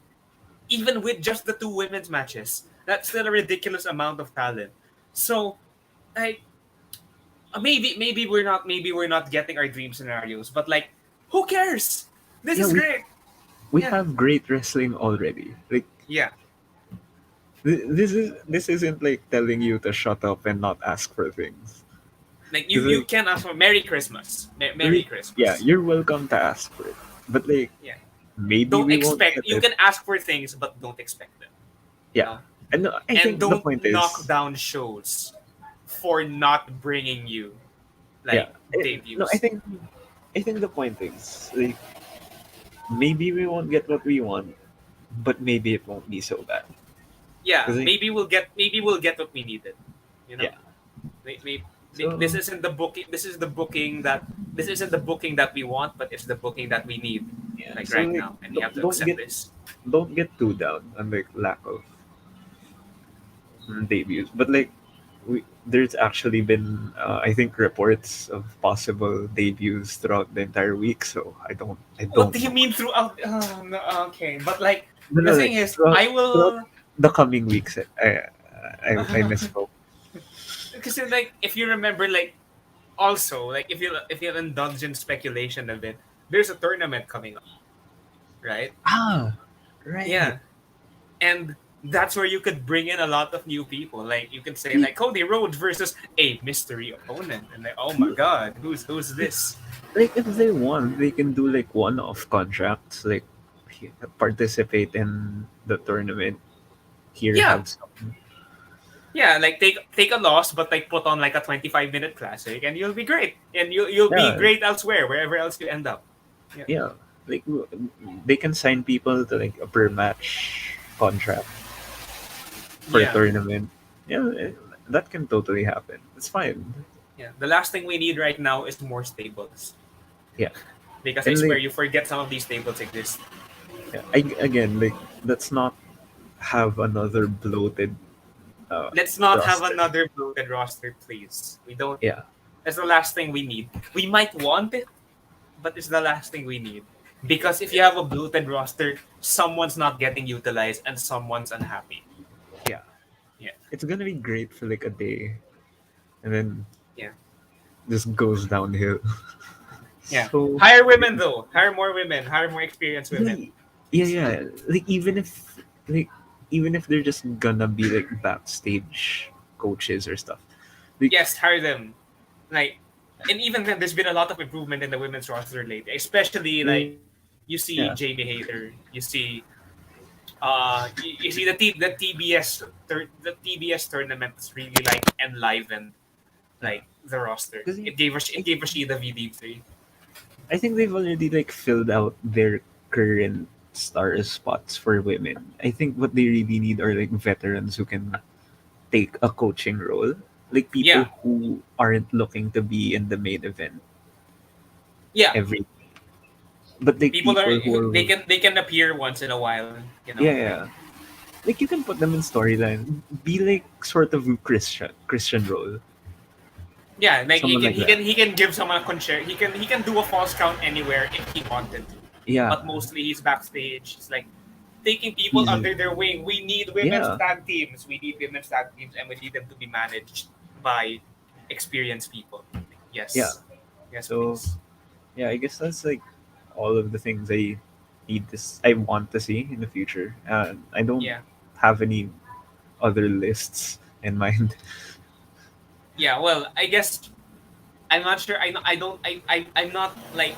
Even with just the two women's matches, that's still a ridiculous amount of talent. So, like, maybe we're not getting our dream scenarios, but like, who cares? This yeah is great. we Yeah, have great wrestling already. Like yeah. this isn't like telling you to shut up and not ask for things. Like, Because you like can ask for Merry Christmas. Merry yeah, Christmas. you're welcome to ask for it, but like Yeah. maybe Don't we won't expect. get You it. can ask for things, but don't expect them. You Yeah, know, and I and think the don't point knock is down shows for not bringing you, yeah. like, No, debuts. I think the point is like maybe we won't get what we want, but maybe it won't be so bad. Yeah, 'Cause, like, maybe we'll get what we needed. You know, yeah. maybe, this So isn't the booking. This isn't the booking that we want, but it's the booking that we need, yeah. like, So right like now, and we have to don't accept get this. too down on like lack of debuts, but like there's actually been I think reports of possible debuts throughout the entire week. So I What don't do you know. mean throughout? Oh, no, okay, but like, No, the no, thing like is, throughout I throughout will. the coming weeks. I misspoke. Because like if you remember, like also like if you indulge in speculation a bit, there's a tournament coming up, right? Ah, right. Yeah, and that's where you could bring in a lot of new people. Like you could say like Cody Rhodes versus a mystery opponent, and like, oh my god, who's this? Like if they want, they can do like one-off contracts, like participate in the tournament. Here, Yeah, have some. yeah, like take a loss, but like put on like a 25-minute classic, and you'll be great, and you'll be Yeah, great elsewhere, wherever else you end up. Yeah, yeah. Like they can sign people to like a per match contract per yeah, tournament. Yeah, that can totally happen. It's fine. yeah. The last thing we need right now is more stables, Yeah, because I and swear like you forget some of these stables exist. yeah, again, like let's not have another bloated Let's not have roster. another bloated roster, please. We don't. Yeah, That's the last thing we need. We might want it, but it's the last thing we need. Because if you have a bloated roster, someone's not getting utilized and someone's unhappy. yeah. Yeah, It's gonna be great for like a day, and then yeah, just goes downhill. yeah. So Hire women though. Hire more women. Hire more experienced women. like, yeah, yeah. Like like even if they're just gonna be like backstage coaches or stuff. Like Yes, hire them. Like, and even then, there's been a lot of improvement in the women's roster lately. Especially like, mm, you see yeah, Jamie Hayter. You see you see the TBS tournament is really like enlivened yeah. like the roster. Because It gave Rashida VD3. I think they've already like filled out their current star spots for women. I think what they really need are like veterans who can take a coaching role, like Yeah, people who aren't looking to be in the main event yeah. every, but like People are people who are they can appear once in a while. You know, yeah, yeah. Like you can put them in storyline, be like sort of Christian role, yeah. Like someone like that. he can give someone a concert. He can do a false count anywhere if he wanted to. Yeah, But mostly he's backstage. He's like taking people he's under their wing. We need women's yeah, tag teams. We need women's tag teams, and we need them to be managed by experienced people. yeah. Yes, yes, So please. yeah, I guess that's like all of the things I want to see in the future. I don't Yeah, have any other lists in mind. yeah. Well, I guess I'm not sure. I don't. I'm not like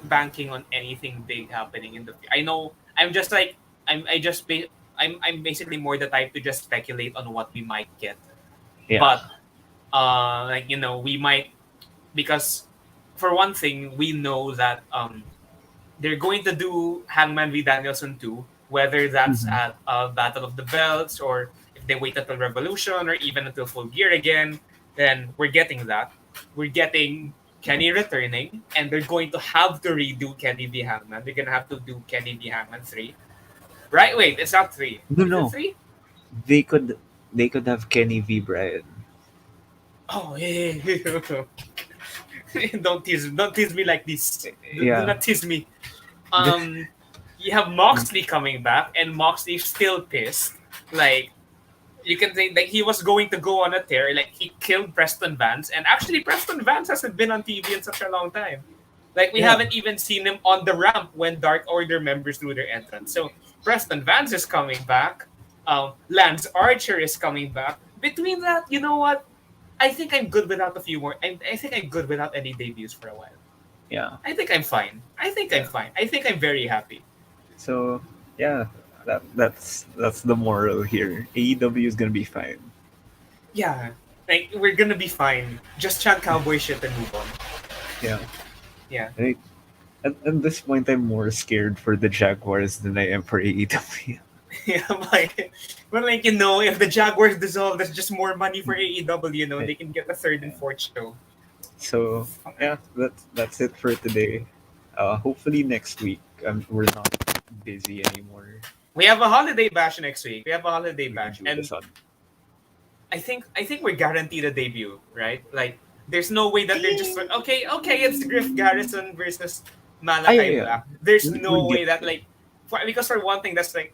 banking on anything big happening in the. I know. I'm just like. I'm. I just. I'm basically more the type to just speculate on what we might get. Yeah. But like we might, because for one thing we know that they're going to do Hangman v Danielson 2, whether that's Mhm. at Battle of the Belts or if they wait until Revolution or even until Full Gear again, then we're getting that. We're getting Kenny returning, and they're going to have to redo Kenny v Hangman. They're gonna have to do Kenny v Hangman 3. Right? Wait, it's not 3. No, Is it no. 3? They could they could have Kenny v Brian. Oh yeah, yeah, yeah. Don't tease me like this. Do Yeah. not tease me. Um, you have Moxley coming back, and Moxley's still pissed. Like you can say, like he was going to go on a tear. Like he killed Preston Vance, and actually Preston Vance hasn't been on TV in such a long time. Like we Yeah. haven't even seen him on the ramp when Dark Order members do their entrance. So Preston Vance is coming back. Lance Archer is coming back. Between that, you know what? I think I'm good without a few more. I think I'm good without any debuts for a while. Yeah. I think I'm fine. I think I'm Yeah. fine. I think I'm very happy. So yeah, that's the moral here. AEW is gonna be fine. Yeah, like we're gonna be fine. Just chant cowboy shit and move on. Yeah. Yeah, Like, at this point, I'm more scared for the Jaguars than I am for AEW. yeah. Like if the Jaguars dissolve, there's just more money for AEW. They can get a third and fourth show. So yeah, that's it for today. Hopefully next week we're not busy anymore. We have a holiday bash next week. We have a holiday We can bash, do and this on. I think we're guaranteed a debut, right? Like, there's no way that they're just like, okay, it's Griff Garrison versus Ah, yeah, Malachi yeah. Black. There's We'll no get way that there. because for one thing, that's like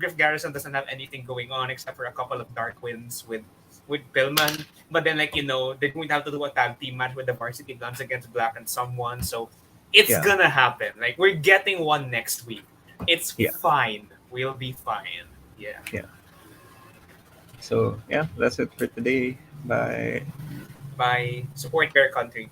Griff Garrison doesn't have anything going on except for a couple of dark wins with Pillman. But then, like, they're going to have to do a tag team match with the Varsity Guns against Black and someone. So it's Yeah. gonna happen. Like, we're getting one next week. It's Yeah. fine. We'll be fine. Yeah. Yeah. So yeah, that's it for today. Bye. By support Bear Country.